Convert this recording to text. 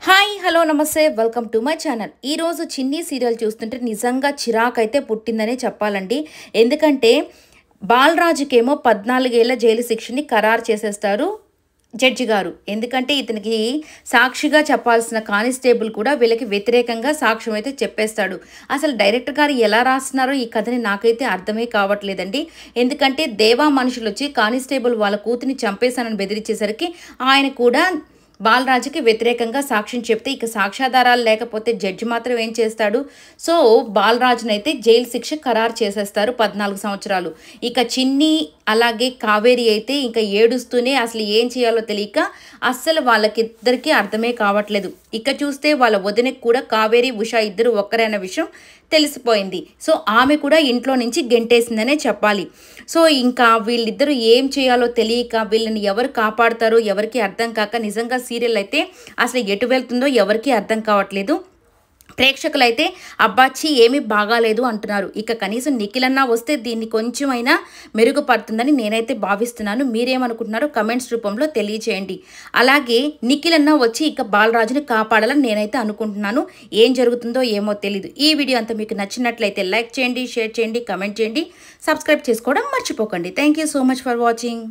Hi hello నమస్తే welcome to my channel. ఈరోజు చిన్ని సీరియల్ చూస్తుంటే నిజంగా చిరాకైతే పుట్టిందనే చెప్పాలండి. ఎందుకంటే బాలరాజుకేమో 14 ఏళ్ల జైలు శిక్షని ఖరారు చేసేస్తారు జడ్జి గారు. ఎందుకంటే ఇతనికి సాక్షిగా చెప్పాల్సిన కానిస్టేబుల్ కూడా వీళ్ళకి వ్యతిరేకంగా సాక్ష్యం అయితే చెప్పేస్తాడు. అసలు డైరెక్టర్ గారు ఎలా రాస్తున్నారో ఈ కథని నాకైతే అర్థమే కావట్లేదండి. ఎందుకంటే దేవా మనుషులు వచ్చి కానిస్టేబుల్ వాళ్ళ కూతుని చంపేశానని బెదిరించేసరికి ఆయన కూడా బాలరాజుకి వ్యతిరేకంగా సాక్ష్యం చెప్తే ఇక సాక్ష్యాధారాలు లేకపోతే జడ్జి మాత్రం ఏం చేస్తాడు. సో బాలరాజునైతే జైలు శిక్ష ఖరారు చేసేస్తారు 14 సంవత్సరాలు. ఇక చిన్ని అలాగే కావేరి అయితే ఇంకా ఏడుస్తూనే అసలు ఏం చేయాలో తెలియక అస్సలు వాళ్ళకిద్దరికీ అర్థమే కావట్లేదు. ఇక చూస్తే వాళ్ళ వదినకి కూడా కావేరి ఉషా ఇద్దరు ఒక్కరే అన్న విషయం తెలిసిపోయింది. సో ఆమె కూడా ఇంట్లో నుంచి గెంటేసిందనే చెప్పాలి. సో ఇంకా వీళ్ళిద్దరూ ఏం చేయాలో తెలియక వీళ్ళని ఎవరు కాపాడతారో ఎవరికి అర్థం కాక నిజంగా సీరియల్ అయితే అసలు ఎటు వెళ్తుందో ఎవరికి అర్థం కావట్లేదు. ప్రేక్షకులైతే అబ్బాచి ఏమీ బాగాలేదు అంటున్నారు. ఇక కనీసం నిఖిలన్నా వస్తే దీన్ని కొంచెమైనా మెరుగుపడుతుందని నేనైతే భావిస్తున్నాను. మీరేమనుకుంటున్నారో కమెంట్స్ రూపంలో తెలియచేయండి. అలాగే నిఖిలన్నా వచ్చి ఇక బాలరాజుని కాపాడాలని నేనైతే అనుకుంటున్నాను. ఏం జరుగుతుందో ఏమో తెలీదు. ఈ వీడియో అంతా మీకు నచ్చినట్లయితే లైక్ చేయండి, షేర్ చేయండి, కమెంట్ చేయండి, సబ్స్క్రైబ్ చేసుకోవడం మర్చిపోకండి. Thank you so much for watching.